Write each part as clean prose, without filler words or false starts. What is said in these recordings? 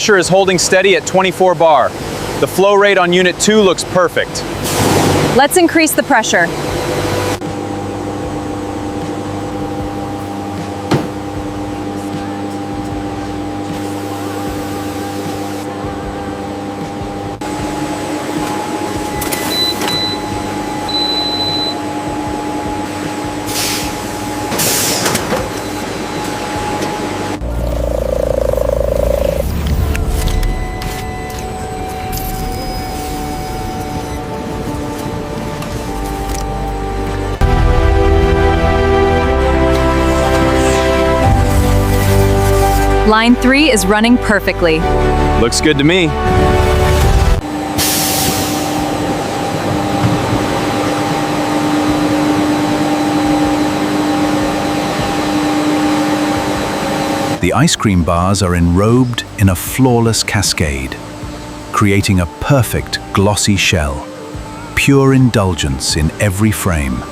Pressure is holding steady at 24 bar. The flow rate on Unit 2 looks perfect. Let's increase the pressure. Line 3 is running perfectly. Looks good to me. The ice cream bars are enrobed in a flawless cascade, creating a perfect glossy shell, pure indulgence in every frame.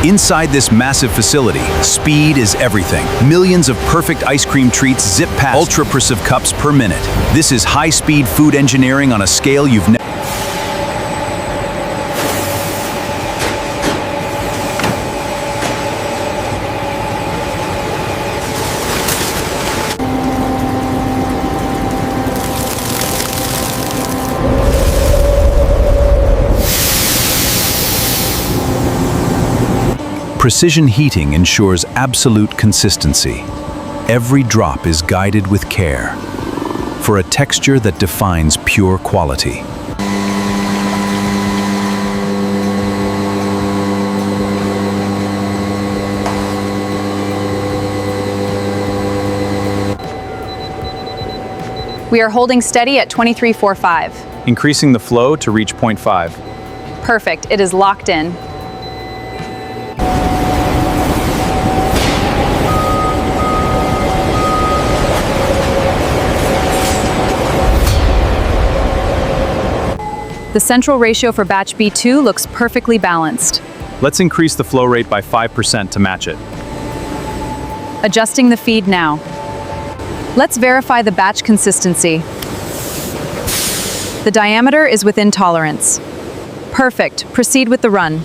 Inside this massive facility, speed is everything. Millions of perfect ice cream treats zip past ultra-pressive cups per minute. This is high-speed food engineering on a scale you've never. Precision heating ensures absolute consistency. Every drop is guided with care for a texture that defines pure quality. We are holding steady at 23.45. Increasing the flow to reach 0.5. Perfect, it is locked in. The central ratio for batch B2 looks perfectly balanced. Let's increase the flow rate by 5% to match it. Adjusting the feed now. Let's verify the batch consistency. The diameter is within tolerance. Perfect. Proceed with the run.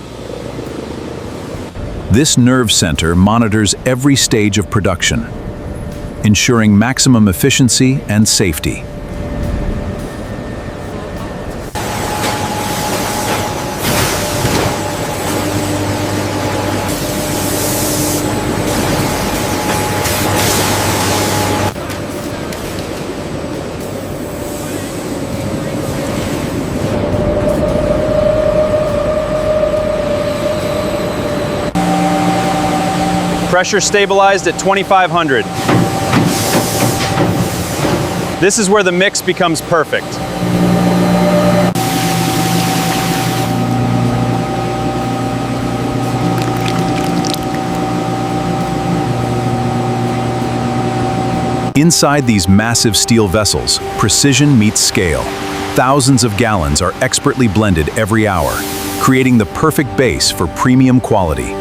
This nerve center monitors every stage of production, ensuring maximum efficiency and safety. Pressure stabilized at 2,500. This is where the mix becomes perfect. Inside these massive steel vessels, precision meets scale. Thousands of gallons are expertly blended every hour, creating the perfect base for premium quality.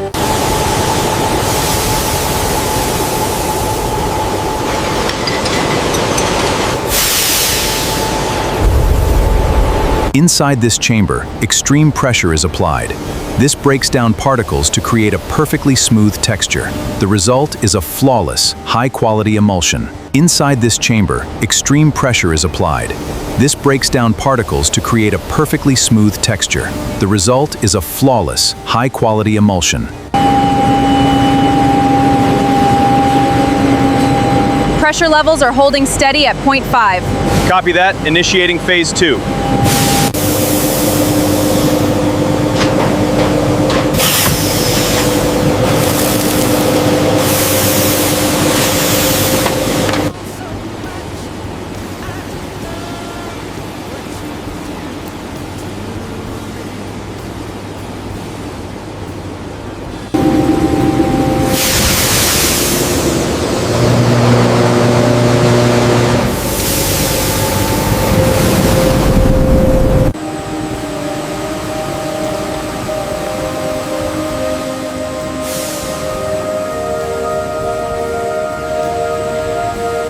Inside this chamber, extreme pressure is applied. This breaks down particles to create a perfectly smooth texture. The result is a flawless, high-quality emulsion. Inside this chamber, extreme pressure is applied. This breaks down particles to create a perfectly smooth texture. The result is a flawless, high-quality emulsion. Pressure levels are holding steady at 0.5. Copy that. Initiating phase 2.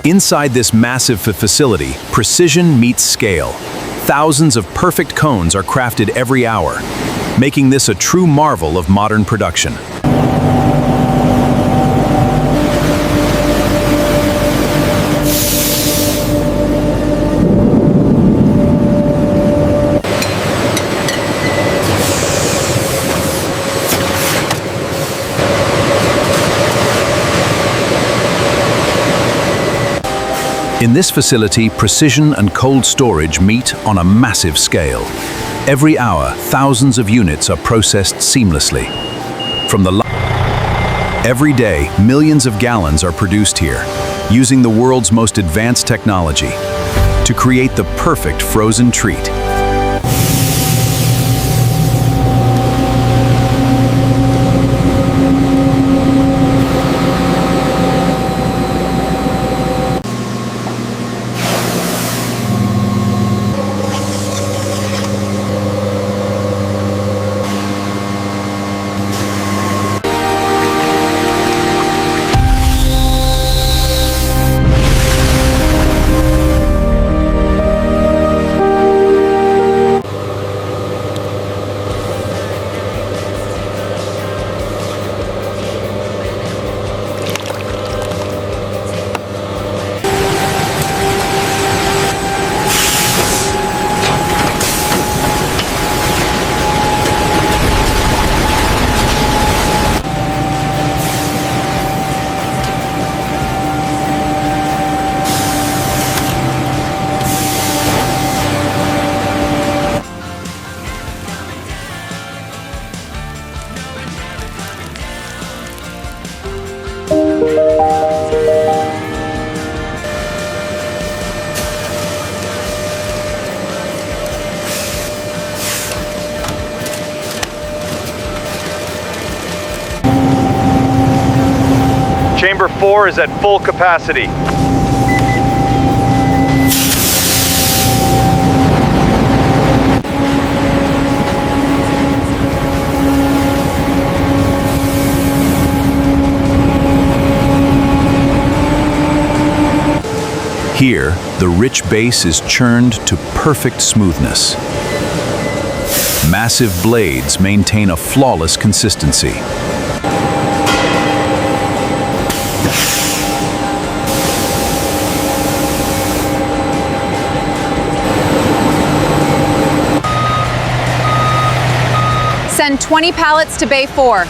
Inside this massive facility, precision meets scale. Thousands of perfect cones are crafted every hour, making this a true marvel of modern production. In this facility, precision and cold storage meet on a massive scale. Every hour, thousands of units are processed seamlessly. Every day, millions of gallons are produced here, using the world's most advanced technology to create the perfect frozen treat. Chamber 4 is at full capacity. Here, the rich base is churned to perfect smoothness. Massive blades maintain a flawless consistency. Send 20 pallets to Bay 4.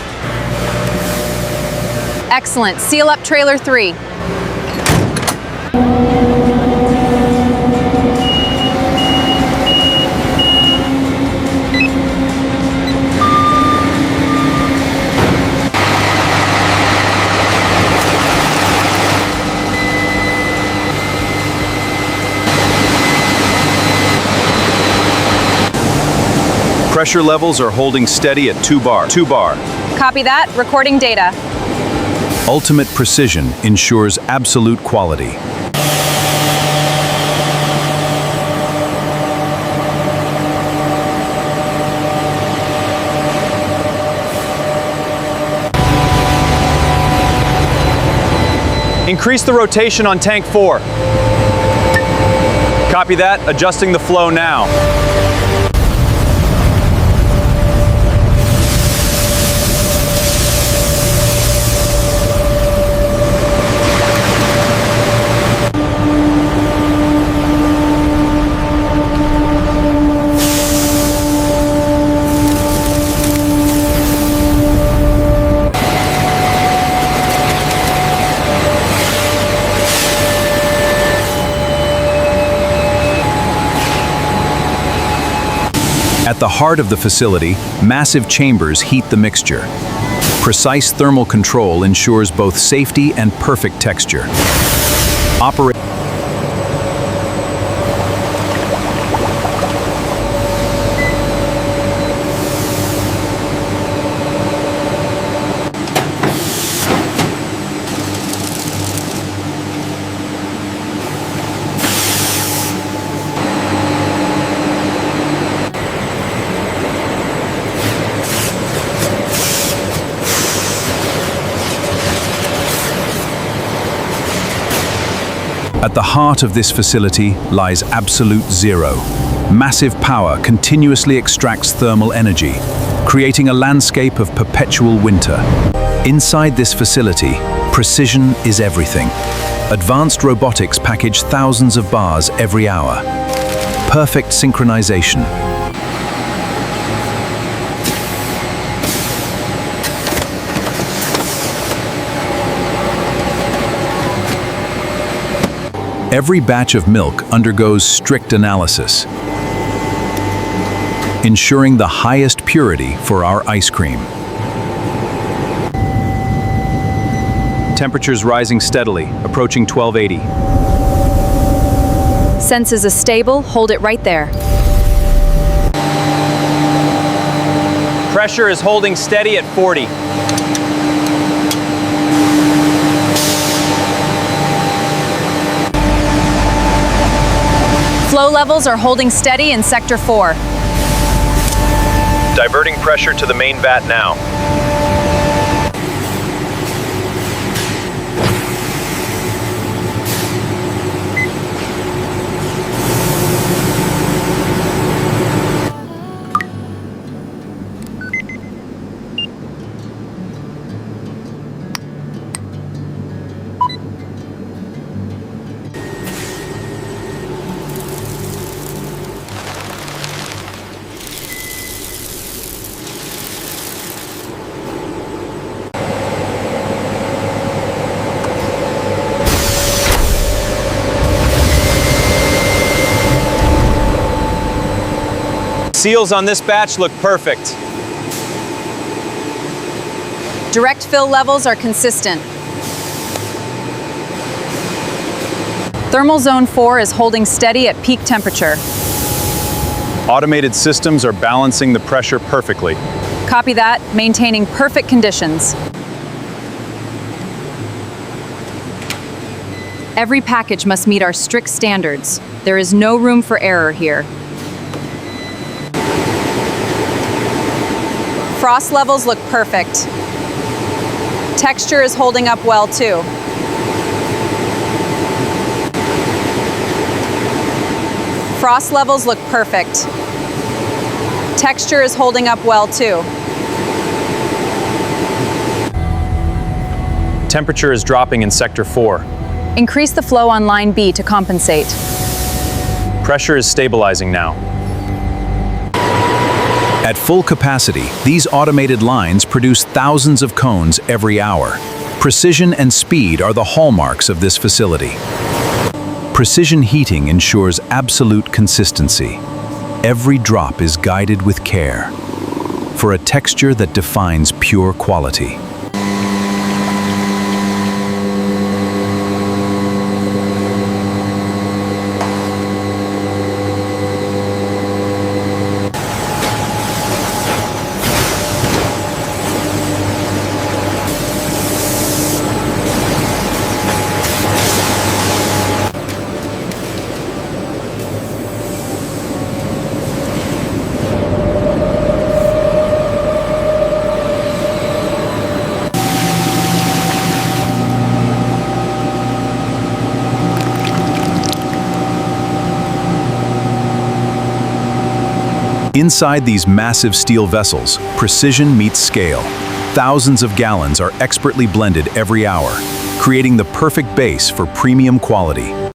Excellent. Seal up Trailer 3. Pressure levels are holding steady at 2 bar. Copy that. Recording data. Ultimate precision ensures absolute quality. Increase the rotation on tank 4. Copy that. Adjusting the flow now. At the heart of the facility, massive chambers heat the mixture. Precise thermal control ensures both safety and perfect texture. At the heart of this facility lies absolute zero. Massive power continuously extracts thermal energy, creating a landscape of perpetual winter. Inside this facility, precision is everything. Advanced robotics package thousands of bars every hour. Perfect synchronization. Every batch of milk undergoes strict analysis, ensuring the highest purity for our ice cream. Temperatures rising steadily, approaching 1280. Senses a stable, hold it right there. Pressure is holding steady at 40. Flow levels are holding steady in Sector 4. Diverting pressure to the main vat now. Seals on this batch look perfect. Direct fill levels are consistent. Thermal Zone 4 is holding steady at peak temperature. Automated systems are balancing the pressure perfectly. Copy that, maintaining perfect conditions. Every package must meet our strict standards. There is no room for error here. Frost levels look perfect. Texture is holding up well too. Frost levels look perfect. Texture is holding up well too. Temperature is dropping in Sector 4. Increase the flow on line B to compensate. Pressure is stabilizing now. At full capacity, these automated lines produce thousands of cones every hour. Precision and speed are the hallmarks of this facility. Precision heating ensures absolute consistency. Every drop is guided with care for a texture that defines pure quality. Inside these massive steel vessels, precision meets scale. Thousands of gallons are expertly blended every hour, creating the perfect base for premium quality.